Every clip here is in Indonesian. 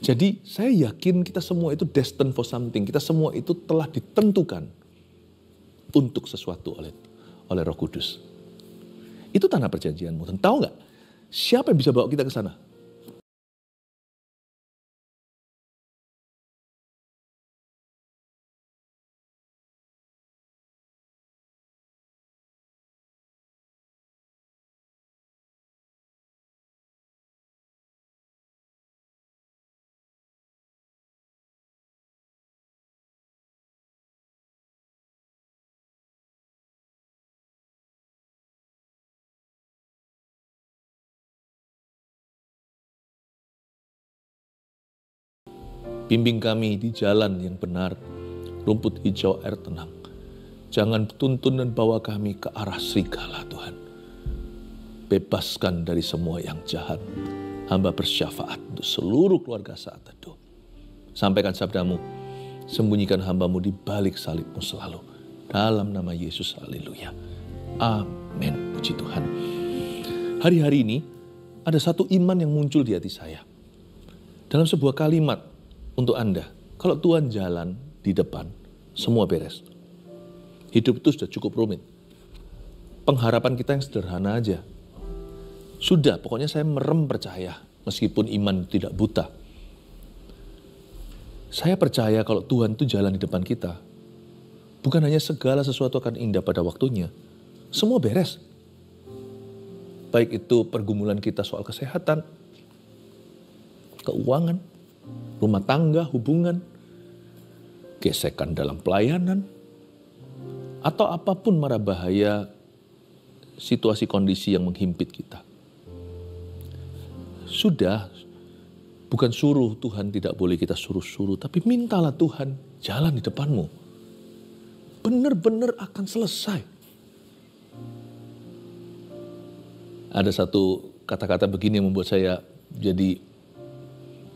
Jadi saya yakin kita semua itu destined for something. Kita semua itu telah ditentukan untuk sesuatu oleh Roh Kudus. Itu tanah perjanjianmu. Dan tahu nggak? Siapa yang bisa bawa kita ke sana? Bimbing kami di jalan yang benar, rumput hijau air tenang. Jangan tuntun dan bawa kami ke arah serigala, Tuhan. Bebaskan dari semua yang jahat. Hamba bersyafaat untuk seluruh keluarga saat teduh. Sampaikan sabdamu, sembunyikan hambamu di balik salibmu selalu. Dalam nama Yesus, haleluya. Amin, puji Tuhan. Hari-hari ini ada satu iman yang muncul di hati saya. Dalam sebuah kalimat untuk Anda, kalau Tuhan jalan di depan, semua beres. Hidup itu sudah cukup rumit. Pengharapan kita yang sederhana aja. Sudah, pokoknya saya merem percaya, meskipun iman tidak buta. Saya percaya kalau Tuhan itu jalan di depan kita, bukan hanya segala sesuatu akan indah pada waktunya, semua beres. Baik itu pergumulan kita soal kesehatan, keuangan, rumah tangga, hubungan, gesekan dalam pelayanan, atau apapun mara bahaya situasi kondisi yang menghimpit kita. Sudah, bukan suruh Tuhan, tidak boleh kita suruh-suruh, tapi mintalah Tuhan jalan di depanmu. Benar-benar akan selesai. Ada satu kata-kata begini yang membuat saya jadi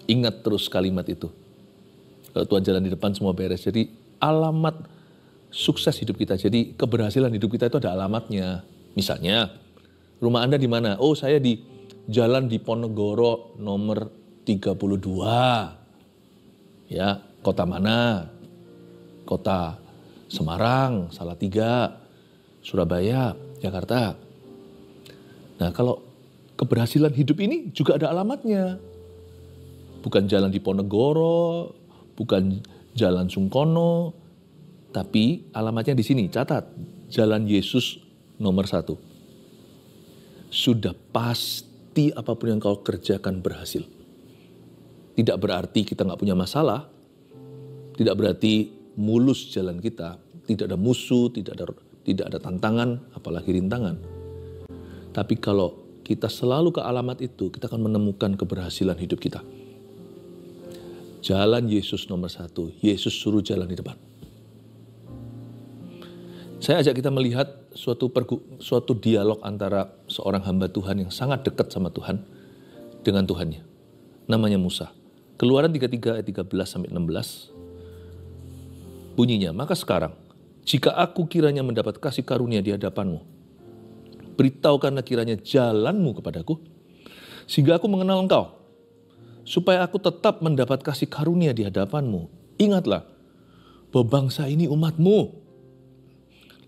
ingat terus kalimat itu. Kalau Tuhan jalan di depan semua beres. Jadi alamat sukses hidup kita. Jadi keberhasilan hidup kita itu ada alamatnya. Misalnya, rumah Anda di mana? Oh, saya di Jalan Diponegoro nomor 32. Ya, kota mana? Kota Semarang, Salatiga, Surabaya, Jakarta. Nah, kalau keberhasilan hidup ini juga ada alamatnya. Bukan Jalan Diponegoro, bukan Jalan Sungkono, tapi alamatnya di sini, catat. Jalan Yesus nomor 1. Sudah pasti apapun yang kau kerjakan berhasil. Tidak berarti kita nggak punya masalah, tidak berarti mulus jalan kita, tidak ada musuh, tidak ada tantangan, apalagi rintangan. Tapi kalau kita selalu ke alamat itu, kita akan menemukan keberhasilan hidup kita. Jalan Yesus nomor 1, Yesus suruh jalan di depan. Saya ajak kita melihat suatu dialog antara seorang hamba Tuhan yang sangat dekat sama Tuhan dengan Tuhannya. Namanya Musa. Keluaran 33 ayat 13-16. Bunyinya, maka sekarang, jika aku kiranya mendapat kasih karunia di hadapanmu, beritahukanlah kiranya jalanmu kepadaku, sehingga aku mengenal engkau, supaya aku tetap mendapat kasih karunia di hadapanmu. Ingatlah, bahwa bangsa ini umatmu.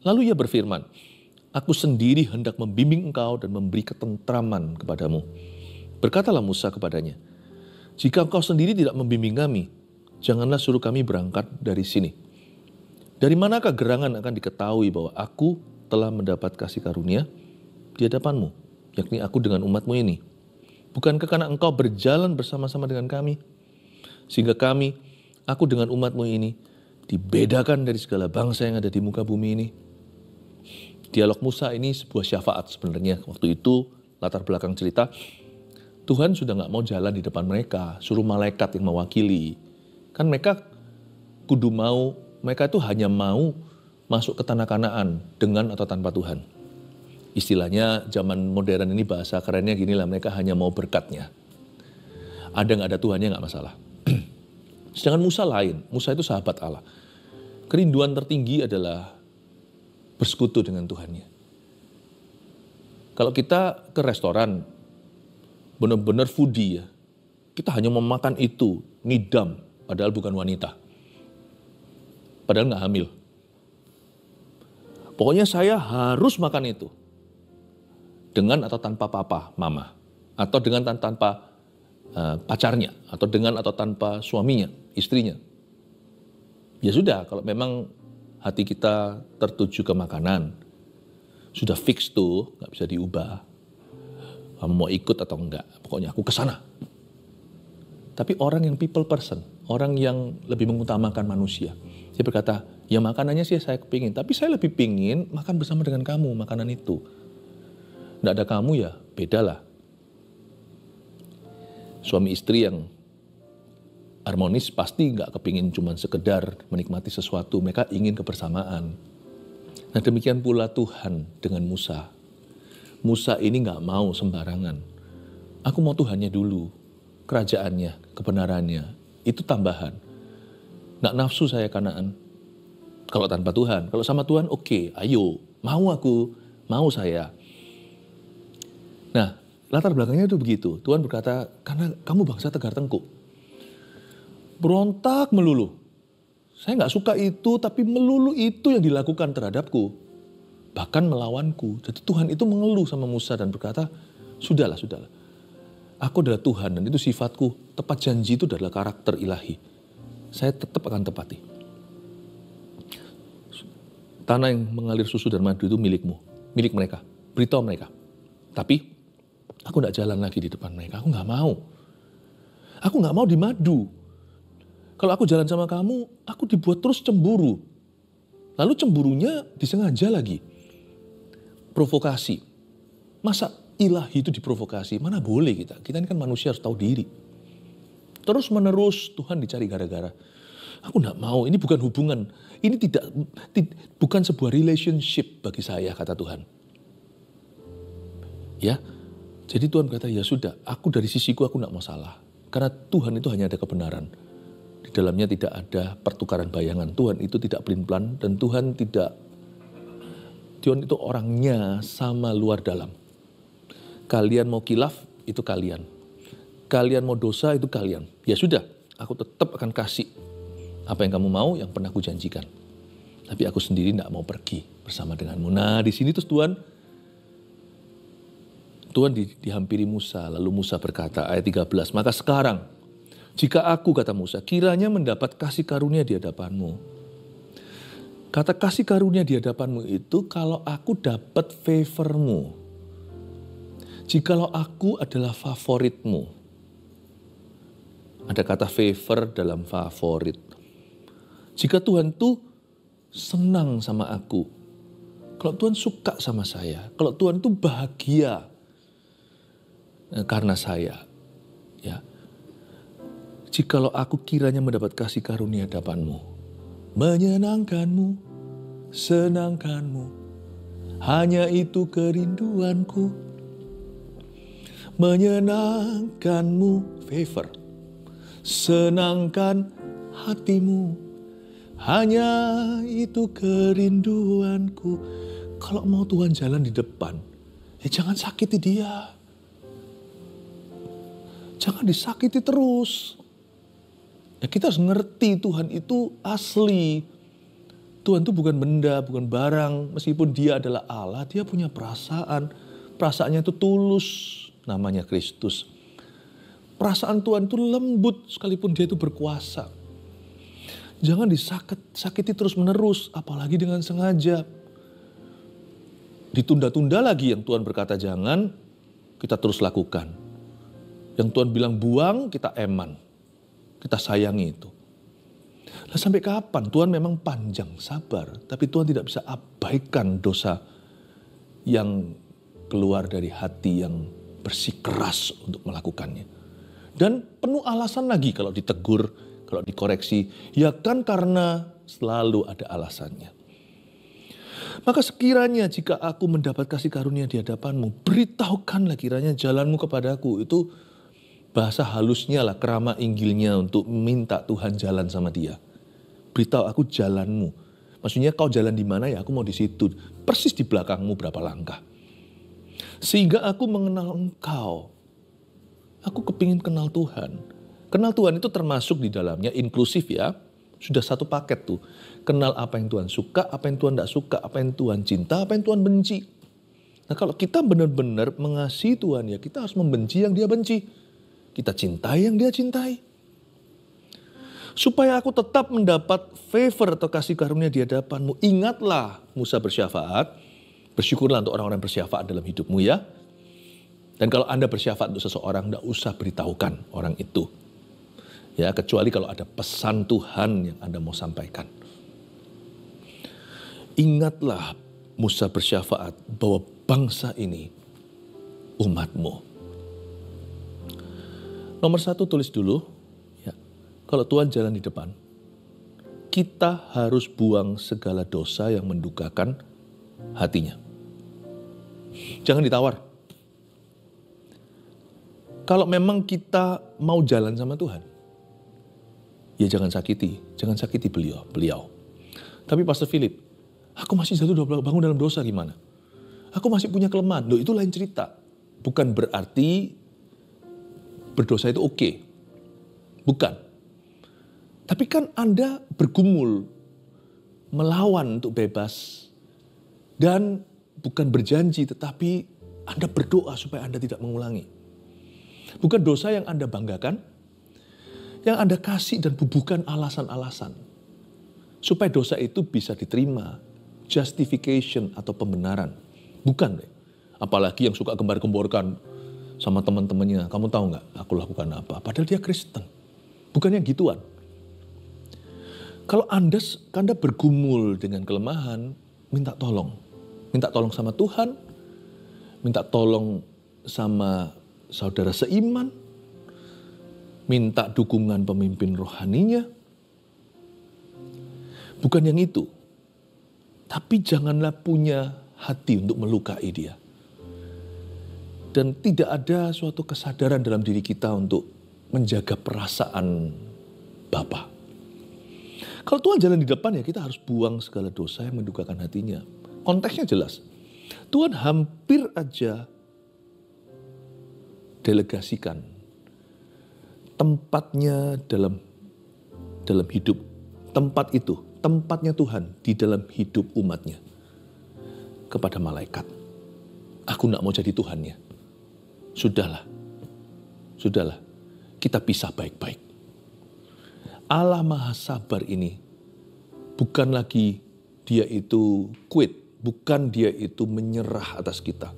Lalu ia berfirman, aku sendiri hendak membimbing engkau dan memberi ketentraman kepadamu. Berkatalah Musa kepadanya, jika engkau sendiri tidak membimbing kami, janganlah suruh kami berangkat dari sini. Dari manakah gerangan akan diketahui bahwa aku telah mendapat kasih karunia di hadapanmu, yakni aku dengan umatmu ini? Bukankah karena engkau berjalan bersama-sama dengan kami, sehingga kami, aku dengan umatmu ini, dibedakan dari segala bangsa yang ada di muka bumi ini? Dialog Musa ini sebuah syafaat sebenarnya. Waktu itu, latar belakang cerita, Tuhan sudah gak mau jalan di depan mereka, suruh malaikat yang mewakili. Kan mereka mereka itu hanya mau masuk ke tanah Kanaan dengan atau tanpa Tuhan. Istilahnya zaman modern ini bahasa kerennya gini lah, mereka hanya mau berkatnya. Ada gak ada Tuhannya gak masalah. Sedangkan Musa lain, Musa itu sahabat Allah. Kerinduan tertinggi adalah bersekutu dengan Tuhannya. Kalau kita ke restoran, benar-benar foodie ya, Kita hanya mau makan itu, ngidam, padahal bukan wanita. Padahal nggak hamil. Pokoknya saya harus makan itu. Dengan atau tanpa papa, mama. Atau dengan tanpa pacarnya. Atau dengan atau tanpa suaminya, istrinya. Ya sudah, kalau memang hati kita tertuju ke makanan, sudah fix tuh, nggak bisa diubah. Kamu mau ikut atau enggak, pokoknya aku kesana. Tapi orang yang people person, orang yang lebih mengutamakan manusia, dia berkata, ya makanannya sih saya kepingin, tapi saya lebih pingin makan bersama dengan kamu, makanan itu. Nggak ada kamu ya, bedalah. Suami istri yang harmonis pasti nggak kepingin cuma sekedar menikmati sesuatu, mereka ingin kebersamaan. Nah demikian pula Tuhan dengan Musa. Musa ini nggak mau sembarangan. Aku mau Tuhannya dulu, kerajaannya, kebenarannya, itu tambahan. Nggak nafsu saya Kanaan. Kalau tanpa Tuhan, kalau sama Tuhan oke, ayo, mau aku, mau saya. Nah, latar belakangnya itu begitu. Tuhan berkata, karena kamu bangsa tegar tengkuk. Berontak melulu. Saya nggak suka itu, tapi melulu itu yang dilakukan terhadapku. Bahkan melawanku. Jadi Tuhan itu mengeluh sama Musa dan berkata, sudahlah. Aku adalah Tuhan dan itu sifatku. Tepat janji itu adalah karakter ilahi. Saya tetap akan tepati. Tanah yang mengalir susu dan madu itu milikmu. Milik mereka. Beritahu mereka. Tapi aku gak jalan lagi di depan mereka. Aku gak mau. Aku gak mau dimadu. Kalau aku jalan sama kamu, aku dibuat terus cemburu. Lalu cemburunya disengaja lagi. Provokasi. Masa ilahi itu diprovokasi? Mana boleh kita? Kita ini kan manusia harus tahu diri. Terus menerus Tuhan dicari gara-gara. Aku gak mau, ini bukan hubungan. Ini bukan sebuah relationship bagi saya, kata Tuhan. Ya, jadi Tuhan berkata, ya sudah, aku dari sisiku aku gak mau salah. Karena Tuhan itu hanya ada kebenaran. Di dalamnya tidak ada pertukaran bayangan. Tuhan itu tidak pelin-pelan dan Tuhan itu orangnya sama luar dalam. Kalian mau kilaf, itu kalian. Kalian mau dosa, itu kalian. Ya sudah, aku tetap akan kasih apa yang kamu mau, yang pernah aku janjikan. Tapi aku sendiri tidak mau pergi bersama denganmu. Nah, di sini terus Tuhan dihampiri Musa. Lalu Musa berkata, ayat 13, maka sekarang, jika aku, kata Musa, kiranya mendapat kasih karunia di hadapanmu. Kata kasih karunia di hadapanmu itu kalau aku dapat favormu. Jikalau aku adalah favoritmu. Ada kata favor dalam favorit. Jika Tuhan tuh senang sama aku. Kalau Tuhan suka sama saya. Kalau Tuhan tuh bahagia karena saya. Ya. Jikalau aku kiranya mendapat kasih karunia hadapanmu. Menyenangkanmu, senangkanmu, hanya itu kerinduanku. Menyenangkanmu, favor, senangkan hatimu, hanya itu kerinduanku. Kalau mau Tuhan jalan di depan, ya jangan sakiti dia. Jangan disakiti terus. Ya kita harus ngerti Tuhan itu asli. Tuhan itu bukan benda, bukan barang. Meskipun dia adalah Allah, dia punya perasaan. Perasaannya itu tulus, namanya Kristus. Perasaan Tuhan itu lembut, sekalipun dia itu berkuasa. Jangan disakiti terus menerus, apalagi dengan sengaja. Ditunda-tunda lagi yang Tuhan berkata jangan, kita terus lakukan. Yang Tuhan bilang buang, kita eman. Kita sayangi itu. Nah sampai kapan? Tuhan memang panjang sabar. Tapi Tuhan tidak bisa abaikan dosa yang keluar dari hati yang bersikeras untuk melakukannya. Dan penuh alasan lagi kalau ditegur, kalau dikoreksi. Ya kan karena selalu ada alasannya. Maka sekiranya jika aku mendapat kasih karunia di hadapanmu, beritahukanlah kiranya jalanmu kepadaku. Itu bahasa halusnya lah, kerama inggilnya untuk minta Tuhan jalan sama dia. Beritahu aku jalanmu. Maksudnya kau jalan di mana ya aku mau di situ. Persis di belakangmu berapa langkah. Sehingga aku mengenal engkau. Aku kepingin kenal Tuhan. Kenal Tuhan itu termasuk di dalamnya inklusif ya. Sudah satu paket tuh. Kenal apa yang Tuhan suka, apa yang Tuhan tidak suka, apa yang Tuhan cinta, apa yang Tuhan benci. Nah kalau kita benar-benar mengasihi Tuhan ya kita harus membenci yang dia benci. Kita cintai yang dia cintai. Supaya aku tetap mendapat favor atau kasih karunia di hadapanmu. Ingatlah Musa bersyafaat. Bersyukurlah untuk orang-orang bersyafaat dalam hidupmu ya. Dan kalau Anda bersyafaat untuk seseorang, tidak usah beritahukan orang itu. Ya, kecuali kalau ada pesan Tuhan yang Anda mau sampaikan. Ingatlah Musa bersyafaat bahwa bangsa ini umatmu. Nomor 1 tulis dulu, ya, kalau Tuhan jalan di depan, kita harus buang segala dosa yang mendukakan hatinya. Jangan ditawar. Kalau memang kita mau jalan sama Tuhan, ya jangan sakiti beliau. Tapi Pastor Philip, aku masih jatuh bangun dalam dosa gimana? Aku masih punya kelemahan. Loh itu lain cerita. Bukan berarti berdosa itu oke. Bukan. Tapi kan Anda bergumul, melawan untuk bebas. Dan bukan berjanji, tetapi Anda berdoa supaya Anda tidak mengulangi. Bukan dosa yang Anda banggakan, yang Anda kasih dan bubuhkan alasan-alasan. Supaya dosa itu bisa diterima. Justification atau pembenaran. Bukan deh. Apalagi yang suka gembar-gemborkan sama teman-temannya. Kamu tahu nggak aku lakukan apa? Padahal dia Kristen. Bukannya gituan. Kalau Anda bergumul dengan kelemahan, minta tolong. Minta tolong sama Tuhan. Minta tolong sama saudara seiman. Minta dukungan pemimpin rohaninya. Bukan yang itu. Tapi janganlah punya hati untuk melukai dia. Dan tidak ada suatu kesadaran dalam diri kita untuk menjaga perasaan Bapa. Kalau Tuhan jalan di depan ya kita harus buang segala dosa yang mendukakan hatinya. Konteksnya jelas. Tuhan hampir aja delegasikan tempatnya dalam hidup. Tempat itu, tempatnya Tuhan di dalam hidup umatnya. Kepada malaikat. Aku tidak mau jadi Tuhannya. Sudahlah. Kita pisah baik-baik. Allah Maha Sabar ini bukan lagi dia itu quit. Bukan dia itu menyerah atas kita.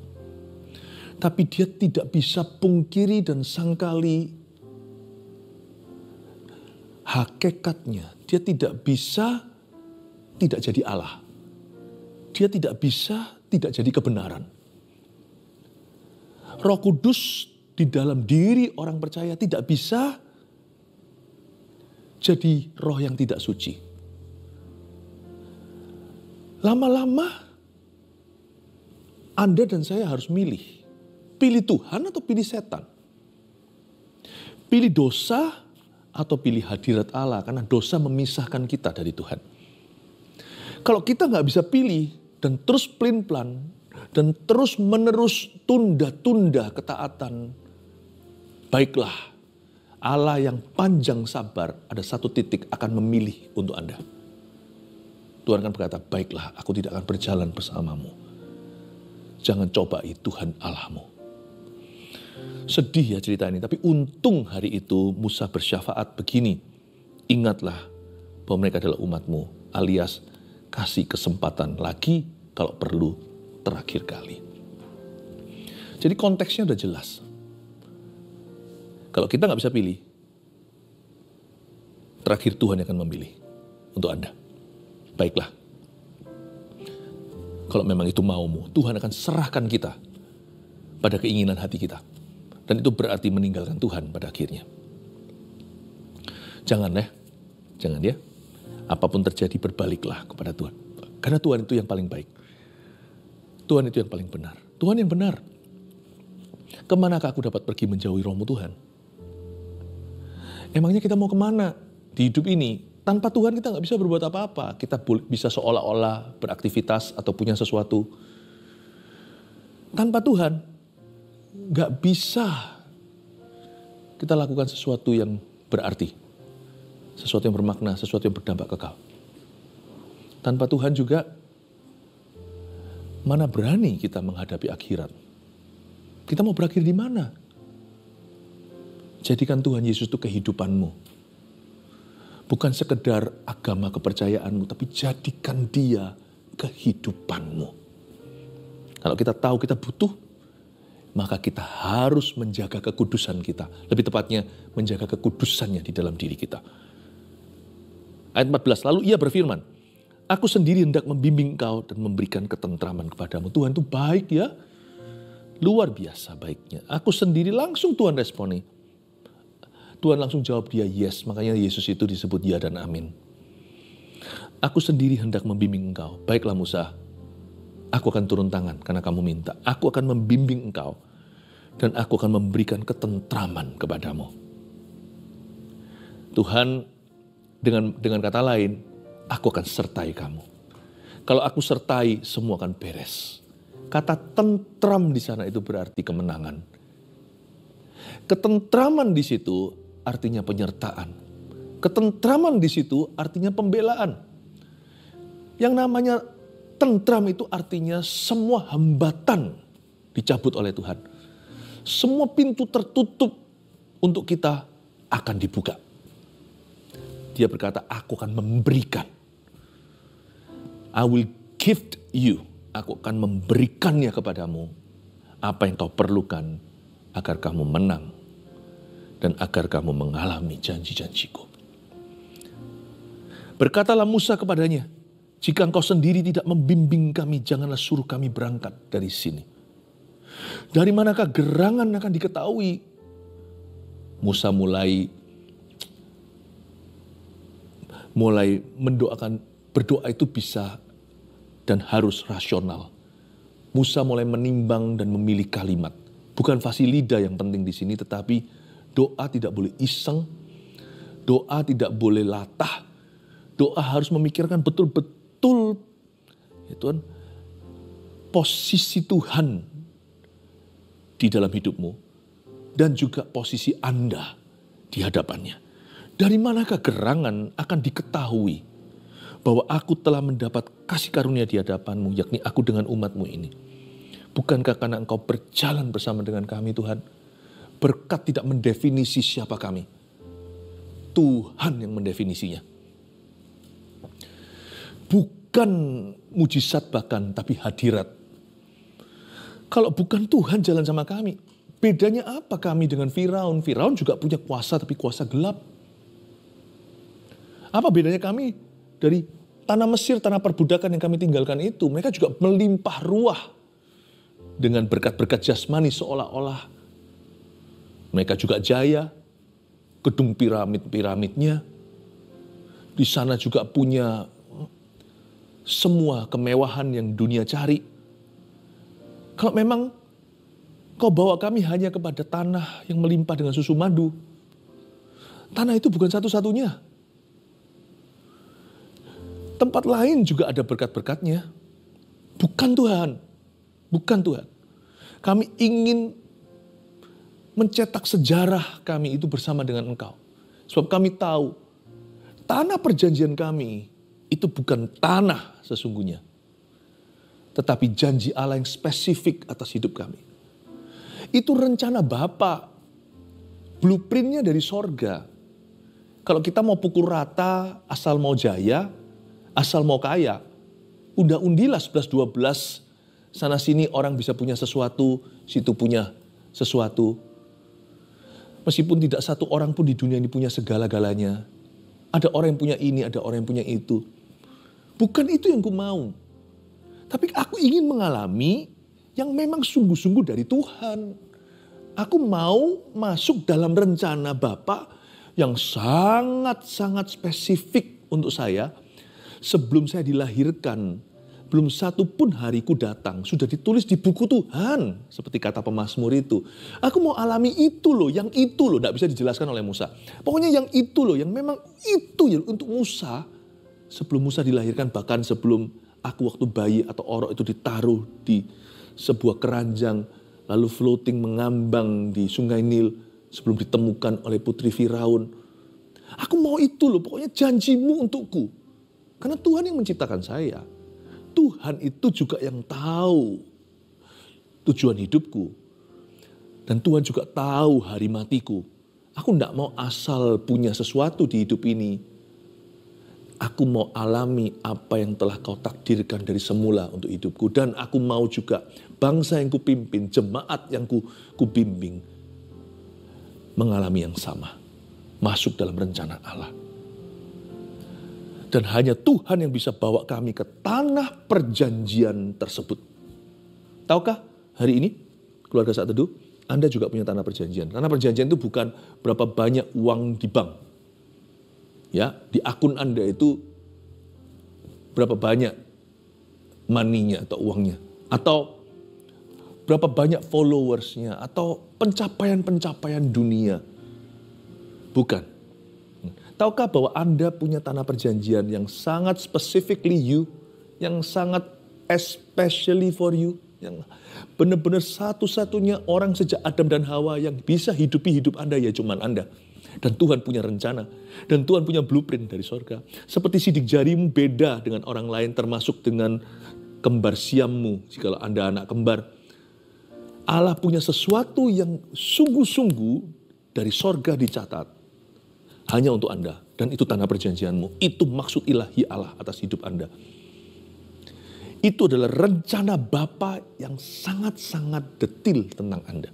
Tapi dia tidak bisa pungkiri dan sangkali hakikatnya. Dia tidak bisa tidak jadi Allah. Dia tidak bisa tidak jadi kebenaran. Roh Kudus di dalam diri orang percaya tidak bisa jadi roh yang tidak suci. Lama-lama Anda dan saya harus milih. Pilih Tuhan atau pilih setan? Pilih dosa atau pilih hadirat Allah? Karena dosa memisahkan kita dari Tuhan. Kalau kita nggak bisa pilih dan terus pelin-pelan dan terus menerus tunda-tunda ketaatan, baiklah Allah yang panjang sabar ada satu titik akan memilih untuk Anda. Tuhan akan berkata, baiklah aku tidak akan berjalan bersamamu. Jangan cobai Tuhan Allahmu. Sedih ya cerita ini, tapi untung hari itu Musa bersyafaat begini. Ingatlah bahwa mereka adalah umatmu, alias kasih kesempatan lagi kalau perlu terakhir kali. Jadi konteksnya udah jelas. Kalau kita nggak bisa pilih, terakhir Tuhan yang akan memilih untuk Anda. Baiklah. Kalau memang itu maumu, Tuhan akan serahkan kita pada keinginan hati kita. Dan itu berarti meninggalkan Tuhan pada akhirnya. Jangan ya. Apapun terjadi berbaliklah kepada Tuhan. Karena Tuhan itu yang paling baik. Tuhan itu yang paling benar. Tuhan yang benar. Kemanakah aku dapat pergi menjauhi rohmu Tuhan? Emangnya kita mau kemana di hidup ini? Tanpa Tuhan kita nggak bisa berbuat apa-apa. Kita bisa seolah-olah beraktivitas atau punya sesuatu. Tanpa Tuhan nggak bisa kita lakukan sesuatu yang berarti, sesuatu yang bermakna, sesuatu yang berdampak kekal. Tanpa Tuhan juga, mana berani kita menghadapi akhirat? Kita mau berakhir di mana? Jadikan Tuhan Yesus itu kehidupanmu. Bukan sekedar agama kepercayaanmu, tapi jadikan Dia kehidupanmu. Kalau kita tahu kita butuh, maka kita harus menjaga kekudusan kita. Lebih tepatnya, menjaga kekudusannya di dalam diri kita. Ayat 14, lalu Ia berfirman, aku sendiri hendak membimbing engkau dan memberikan ketentraman kepadamu. Tuhan itu baik ya, luar biasa baiknya. Aku sendiri langsung Tuhan responi. Tuhan langsung jawab dia yes, makanya Yesus itu disebut ya dan amin. Aku sendiri hendak membimbing engkau. Baiklah Musa, aku akan turun tangan karena kamu minta. Aku akan membimbing engkau dan aku akan memberikan ketentraman kepadamu. Tuhan dengan kata lain, aku akan sertai kamu. Kalau aku sertai, semua akan beres. Kata tentram di sana itu berarti kemenangan. Ketentraman di situ artinya penyertaan. Ketentraman di situ artinya pembelaan. Yang namanya tentram itu artinya semua hambatan dicabut oleh Tuhan. Semua pintu tertutup untuk kita akan dibuka. Dia berkata, aku akan memberikan. I will give you. Aku akan memberikannya kepadamu. Apa yang kau perlukan agar kamu menang. Dan agar kamu mengalami janji-janjiku. Berkatalah Musa kepadanya, jika engkau sendiri tidak membimbing kami, janganlah suruh kami berangkat dari sini. Dari manakah gerangan akan diketahui? Musa mulai mendoakan, berdoa itu bisa dan harus rasional. Musa mulai menimbang dan memilih kalimat. Bukan fasih lidah yang penting di sini, tetapi doa tidak boleh iseng, doa tidak boleh latah, doa harus memikirkan betul-betul ya Tuhan, posisi Tuhan di dalam hidupmu dan juga posisi Anda di hadapannya. Dari manakah gerangan akan diketahui bahwa aku telah mendapat kasih karunia di hadapanmu, yakni aku dengan umatmu ini. Bukankah karena engkau berjalan bersama dengan kami Tuhan? Berkat tidak mendefinisi siapa kami. Tuhan yang mendefinisinya. Bukan mujizat bahkan, tapi hadirat. Kalau bukan Tuhan jalan sama kami, bedanya apa kami dengan Firaun? Firaun juga punya kuasa, tapi kuasa gelap. Apa bedanya kami dari tanah Mesir, tanah perbudakan yang kami tinggalkan itu? Mereka juga melimpah ruah dengan berkat-berkat jasmani seolah-olah mereka juga jaya, gedung piramid-piramidnya. Di sana juga punya semua kemewahan yang dunia cari. Kalau memang kau bawa kami hanya kepada tanah yang melimpah dengan susu madu, tanah itu bukan satu-satunya. Tempat lain juga ada berkat-berkatnya. Bukan Tuhan. Bukan Tuhan. Kami ingin mencetak sejarah kami itu bersama dengan Engkau. Sebab kami tahu tanah perjanjian kami itu bukan tanah sesungguhnya. Tetapi janji Allah yang spesifik atas hidup kami. Itu rencana Bapa. Blueprintnya dari sorga. Kalau kita mau pukul rata, asal mau jaya, asal mau kaya. Undilah 11-12, sana sini orang bisa punya sesuatu, situ punya sesuatu. Meskipun tidak satu orang pun di dunia ini punya segala-galanya. Ada orang yang punya ini, ada orang yang punya itu. Bukan itu yang ku mau. Tapi aku ingin mengalami yang memang sungguh-sungguh dari Tuhan. Aku mau masuk dalam rencana Bapa yang sangat-sangat spesifik untuk saya. Sebelum saya dilahirkan, belum satu pun hariku datang. Sudah ditulis di buku Tuhan. Seperti kata pemazmur itu. Aku mau alami itu loh, yang itu loh. Tidak bisa dijelaskan oleh Musa. Pokoknya yang itu loh, yang memang itu ya untuk Musa. Sebelum Musa dilahirkan, bahkan sebelum aku waktu bayi atau orok itu ditaruh di sebuah keranjang. Lalu floating mengambang di sungai Nil. sebelum ditemukan oleh putri Firaun. Aku mau itu loh, pokoknya janjimu untukku. Karena Tuhan yang menciptakan saya. Tuhan itu juga yang tahu tujuan hidupku. Dan Tuhan juga tahu hari matiku. Aku tidak mau asal punya sesuatu di hidup ini. Aku mau alami apa yang telah kau takdirkan dari semula untuk hidupku. Dan aku mau juga bangsa yang kupimpin, jemaat yang kubimbing, mengalami yang sama. Masuk dalam rencana Allah. Dan hanya Tuhan yang bisa bawa kami ke tanah perjanjian tersebut. Tahukah hari ini, keluarga Saat Teduh, Anda juga punya tanah perjanjian. Tanah perjanjian itu bukan berapa banyak uang di bank. Ya, di akun Anda itu berapa banyak money-nya atau uangnya. Atau berapa banyak followersnya. Atau pencapaian-pencapaian dunia. Bukan. Tahukah bahwa Anda punya tanah perjanjian yang sangat specifically you. Yang sangat especially for you. Yang benar-benar satu-satunya orang sejak Adam dan Hawa yang bisa hidupi hidup Anda ya cuman Anda. Dan Tuhan punya rencana. Dan Tuhan punya blueprint dari sorga. Seperti sidik jarimu beda dengan orang lain termasuk dengan kembar siammu. Jikalau Anda anak kembar. Allah punya sesuatu yang sungguh-sungguh dari sorga dicatat. Hanya untuk Anda. Dan itu tanah perjanjianmu. Itu maksud ilahi Allah atas hidup Anda. Itu adalah rencana Bapa yang sangat-sangat detil tentang Anda.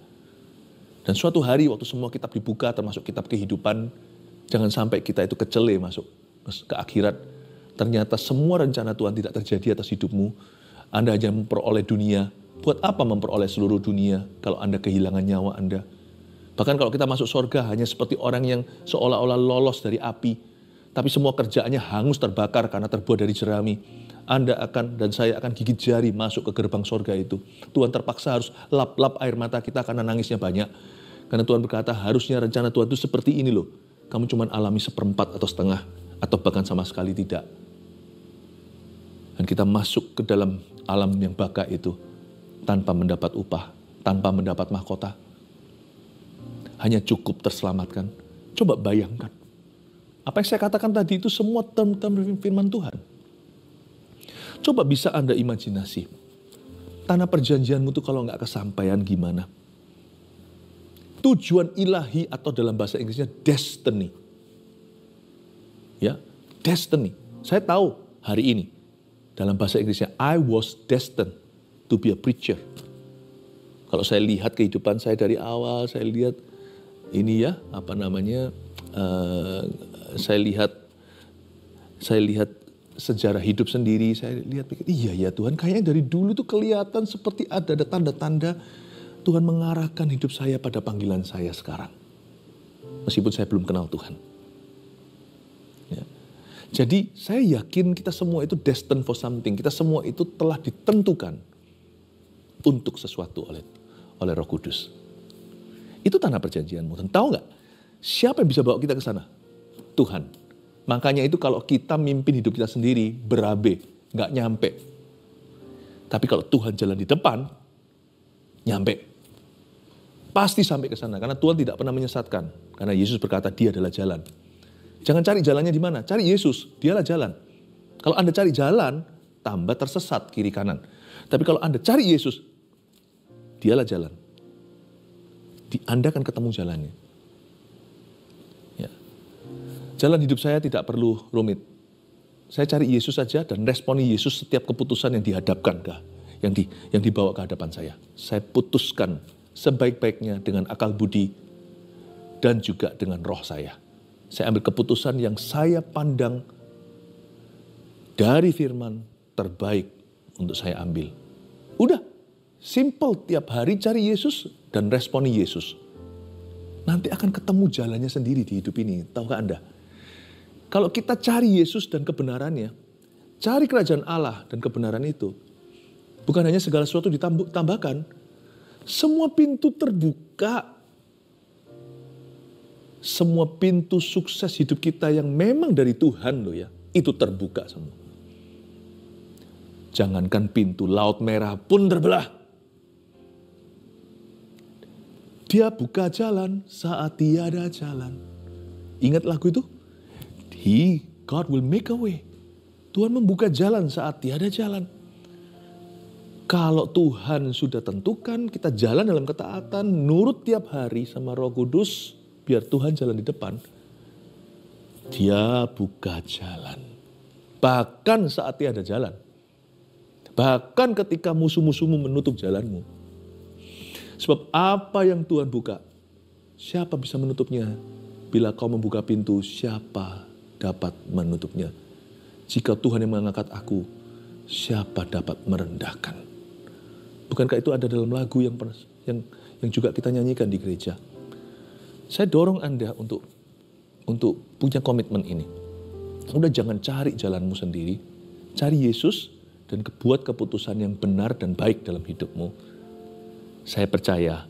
Dan suatu hari waktu semua kitab dibuka termasuk kitab kehidupan, jangan sampai kita itu kecele masuk ke akhirat. Ternyata semua rencana Tuhan tidak terjadi atas hidupmu. Anda hanya memperoleh dunia. Buat apa memperoleh seluruh dunia kalau Anda kehilangan nyawa Anda? Bahkan kalau kita masuk surga hanya seperti orang yang seolah-olah lolos dari api. Tapi semua kerjaannya hangus terbakar karena terbuat dari jerami. Anda akan dan saya akan gigit jari masuk ke gerbang sorga itu. Tuhan terpaksa harus lap-lap air mata kita karena nangisnya banyak. Karena Tuhan berkata harusnya rencana Tuhan itu seperti ini loh. Kamu cuma alami 1/4 atau setengah. Atau bahkan sama sekali tidak. Dan kita masuk ke dalam alam yang baka itu. Tanpa mendapat upah. Tanpa mendapat mahkota. Hanya cukup terselamatkan. Coba bayangkan. Apa yang saya katakan tadi itu semua term-term firman Tuhan. Coba bisa Anda imajinasi. Tanah perjanjianmu itu kalau nggak kesampaian gimana? Tujuan ilahi atau dalam bahasa Inggrisnya destiny. Ya, destiny. Saya tahu hari ini dalam bahasa Inggrisnya I was destined to be a preacher. Kalau saya lihat kehidupan saya dari awal, saya lihat ini ya, saya lihat sejarah hidup sendiri, saya lihat pikir, iya ya Tuhan, kayaknya dari dulu tuh kelihatan seperti ada tanda-tanda Tuhan mengarahkan hidup saya pada panggilan saya sekarang. Meskipun saya belum kenal Tuhan. Ya. Jadi saya yakin kita semua itu destined for something. Kita semua itu telah ditentukan untuk sesuatu oleh Roh Kudus. Itu tanah perjanjianmu. Dan tahu nggak? Siapa yang bisa bawa kita ke sana? Tuhan. Makanya itu kalau kita mimpin hidup kita sendiri, berabe, nggak nyampe. Tapi kalau Tuhan jalan di depan, nyampe. Pasti sampai ke sana, karena Tuhan tidak pernah menyesatkan. Karena Yesus berkata, dia adalah jalan. Jangan cari jalannya di mana, cari Yesus, dialah jalan. Kalau Anda cari jalan, tambah tersesat kiri kanan. Tapi kalau Anda cari Yesus, dialah jalan. Anda akan ketemu jalannya. Jalan hidup saya tidak perlu rumit. Saya cari Yesus saja dan responi Yesus setiap keputusan yang dihadapkan, yang dibawa ke hadapan saya. Saya putuskan sebaik-baiknya dengan akal budi dan juga dengan roh saya. Saya ambil keputusan yang saya pandang dari firman terbaik untuk saya ambil. Udah, simple, tiap hari cari Yesus dan responi Yesus. Nanti akan ketemu jalannya sendiri di hidup ini, tahukah Anda? Kalau kita cari Yesus dan kebenarannya, cari kerajaan Allah dan kebenaran itu, bukan hanya segala sesuatu ditambahkan, semua pintu terbuka. Semua pintu sukses hidup kita yang memang dari Tuhan loh ya, itu terbuka semua. Jangankan pintu Laut Merah pun terbelah. Dia buka jalan saat tiada jalan. Ingat lagu itu? God will make a way. Tuhan membuka jalan saat tiada jalan. Kalau Tuhan sudah tentukan kita jalan dalam ketaatan, nurut tiap hari sama Roh Kudus, biar Tuhan jalan di depan. Dia buka jalan. Bahkan saat tiada jalan. Bahkan ketika musuh-musuhmu menutup jalanmu. Sebab apa yang Tuhan buka, siapa bisa menutupnya? Bila kau membuka pintu, siapa dapat menutupnya? Jika Tuhan yang mengangkat aku, siapa dapat merendahkan? Bukankah itu ada dalam lagu yang juga kita nyanyikan di gereja? Saya dorong Anda untuk punya komitmen ini. Udah jangan cari jalanmu sendiri, cari Yesus dan buat keputusan yang benar dan baik dalam hidupmu. Saya percaya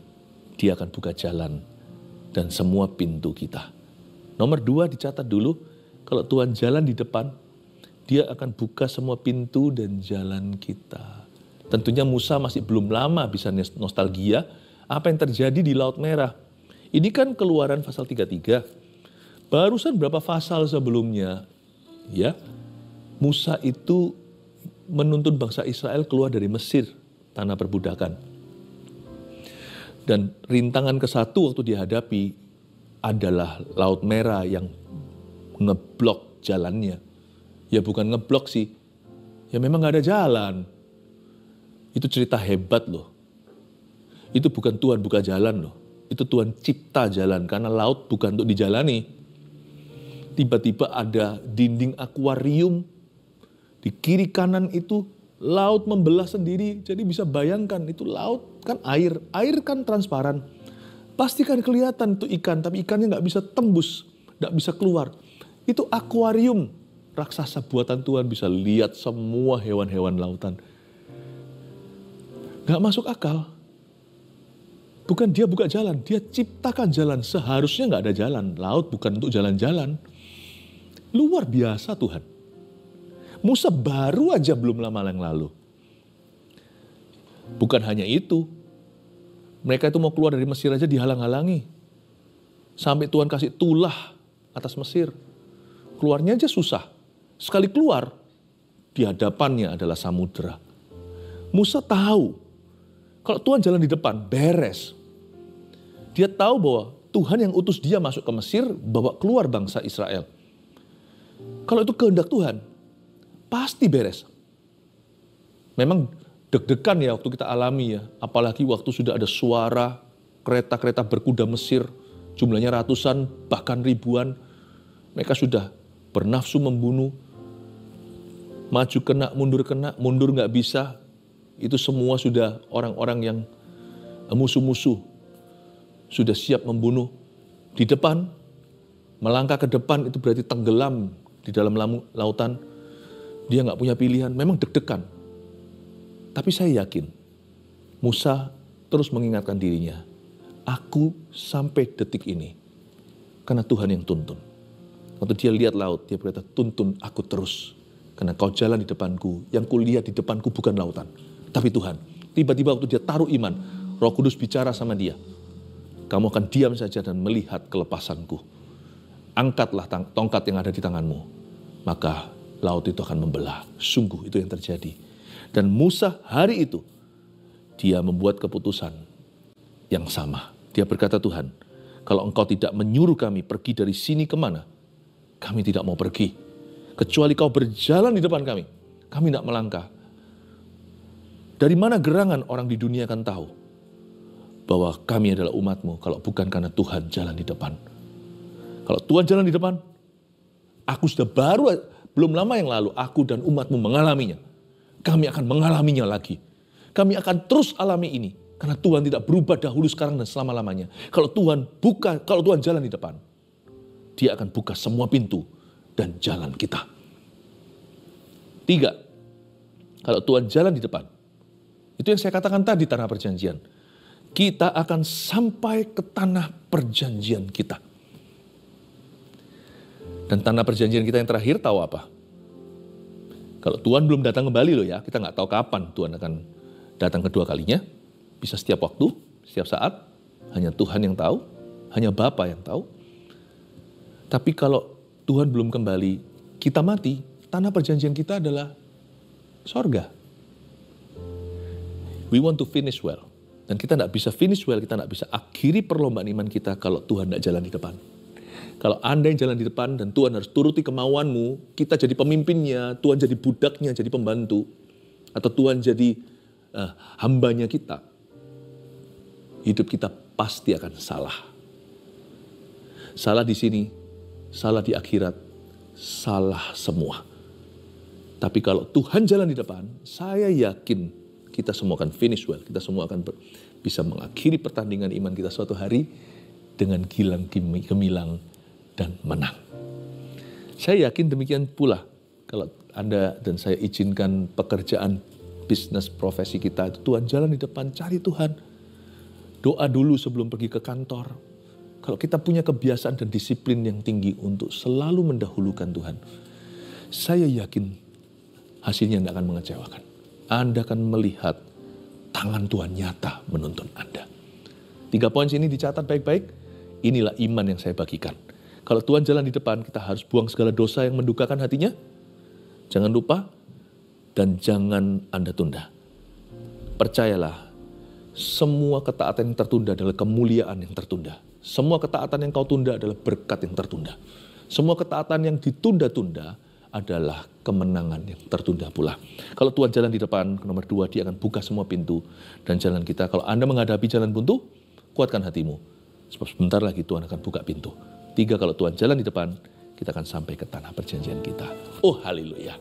dia akan buka jalan dan semua pintu kita. Nomor 2 dicatat dulu, kalau Tuhan jalan di depan, dia akan buka semua pintu dan jalan kita. Tentunya Musa masih belum lama bisa nostalgia apa yang terjadi di Laut Merah. Ini kan Keluaran pasal 33. Barusan berapa pasal sebelumnya, ya, Musa itu menuntun bangsa Israel keluar dari Mesir, tanah perbudakan. Dan rintangan ke-1 waktu dihadapi adalah Laut Merah yang ngeblok jalannya. Ya bukan ngeblok sih, ya memang gak ada jalan. Itu cerita hebat loh. Itu bukan Tuhan buka jalan loh. Itu Tuhan cipta jalan karena laut bukan untuk dijalani. Tiba-tiba ada dinding akuarium. Di kiri kanan itu laut membelah sendiri. Jadi bisa bayangkan itu laut kan air. Air kan transparan. Pasti kan kelihatan itu ikan. Tapi ikannya gak bisa tembus. Gak bisa keluar. Itu akuarium. Raksasa buatan Tuhan bisa lihat semua hewan-hewan lautan. Gak masuk akal. Bukan dia buka jalan. Dia ciptakan jalan. Seharusnya gak ada jalan. Laut bukan untuk jalan-jalan. Luar biasa Tuhan. Musa baru aja belum lama yang lalu. Bukan hanya itu. Mereka itu mau keluar dari Mesir aja dihalang-halangi. Sampai Tuhan kasih tulah atas Mesir. Keluarnya aja susah. Sekali keluar, di hadapannya adalah samudera. Musa tahu, kalau Tuhan jalan di depan, beres. Dia tahu bahwa Tuhan yang utus dia masuk ke Mesir, bawa keluar bangsa Israel. Kalau itu kehendak Tuhan, pasti beres. Memang deg-degan ya waktu kita alami ya. Apalagi waktu sudah ada suara kereta-kereta berkuda Mesir. Jumlahnya ratusan bahkan ribuan. Mereka sudah bernafsu membunuh. Maju kena, mundur nggak bisa. Itu semua sudah orang-orang yang musuh-musuh. Sudah siap membunuh. Di depan, melangkah ke depan itu berarti tenggelam di dalam lautan. Dia nggak punya pilihan, memang deg-degan. Tapi saya yakin, Musa terus mengingatkan dirinya, aku sampai detik ini, karena Tuhan yang tuntun. Waktu dia lihat laut, dia berkata, tuntun aku terus. Karena kau jalan di depanku, yang kulihat di depanku bukan lautan, tapi Tuhan. Tiba-tiba waktu dia taruh iman, Roh Kudus bicara sama dia, kamu akan diam saja dan melihat kelepasanku. Angkatlah tongkat yang ada di tanganmu, maka laut itu akan membelah. Sungguh itu yang terjadi. Dan Musa hari itu, dia membuat keputusan yang sama. Dia berkata, Tuhan, kalau engkau tidak menyuruh kami pergi dari sini kemana, kami tidak mau pergi. Kecuali kau berjalan di depan kami tidak melangkah. Dari mana gerangan orang di dunia akan tahu bahwa kami adalah umatmu kalau bukan karena Tuhan jalan di depan. Kalau Tuhan jalan di depan, aku sudah belum lama yang lalu, aku dan umatmu mengalaminya. Kami akan mengalaminya lagi. Kami akan terus alami ini. Karena Tuhan tidak berubah dahulu, sekarang, dan selama-lamanya. Kalau Tuhan jalan di depan, dia akan buka semua pintu dan jalan kita. 3, kalau Tuhan jalan di depan, itu yang saya katakan tadi, tanah perjanjian. Kita akan sampai ke tanah perjanjian kita. Dan tanah perjanjian kita yang terakhir tahu apa? Kalau Tuhan belum datang kembali loh ya, kita nggak tahu kapan Tuhan akan datang kedua kalinya. Bisa setiap waktu, setiap saat. Hanya Tuhan yang tahu, hanya Bapa yang tahu. Tapi kalau Tuhan belum kembali, kita mati, tanah perjanjian kita adalah sorga. We want to finish well. Dan kita tidak bisa finish well, kita tidak bisa akhiri perlombaan iman kita kalau Tuhan tidak jalan di depan. Kalau Anda yang jalan di depan dan Tuhan harus turuti kemauanmu, kita jadi pemimpinnya, Tuhan jadi budaknya, jadi pembantu. Atau Tuhan jadi hambanya kita. Hidup kita pasti akan salah. Salah di sini, salah di akhirat, salah semua. Tapi kalau Tuhan jalan di depan, saya yakin kita semua akan finish well. Kita semua akan bisa mengakhiri pertandingan iman kita suatu hari dengan gilang gemilang dan menang. Saya yakin demikian pula kalau Anda dan saya izinkan pekerjaan, bisnis, profesi kita itu Tuhan jalan di depan, cari Tuhan. Doa dulu sebelum pergi ke kantor. Kalau kita punya kebiasaan dan disiplin yang tinggi untuk selalu mendahulukan Tuhan, saya yakin hasilnya tidak akan mengecewakan. Anda akan melihat tangan Tuhan nyata menuntun Anda. 3 poin sini dicatat baik-baik. Inilah iman yang saya bagikan. Kalau Tuhan jalan di depan, kita harus buang segala dosa yang mendukakan hatinya. Jangan lupa dan jangan Anda tunda. Percayalah, semua ketaatan yang tertunda adalah kemuliaan yang tertunda. Semua ketaatan yang kau tunda adalah berkat yang tertunda. Semua ketaatan yang ditunda-tunda adalah kemenangan yang tertunda pula. Kalau Tuhan jalan di depan, nomor 2, dia akan buka semua pintu dan jalan kita. Kalau Anda menghadapi jalan buntu, kuatkan hatimu. Sebab sebentar lagi Tuhan akan buka pintu. 3, kalau Tuhan jalan di depan, kita akan sampai ke tanah perjanjian kita. Oh haleluya.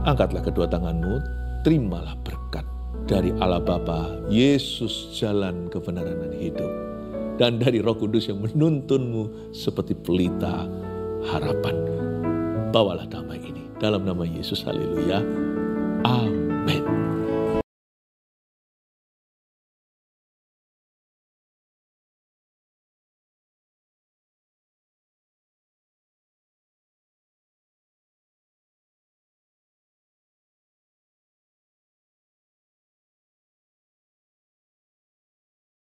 Angkatlah kedua tanganmu, terimalah berkat dari Allah Bapa, Yesus jalan kebenaran dan hidup. Dan dari Roh Kudus yang menuntunmu seperti pelita harapan. Bawalah damai ini dalam nama Yesus, haleluya. Amin.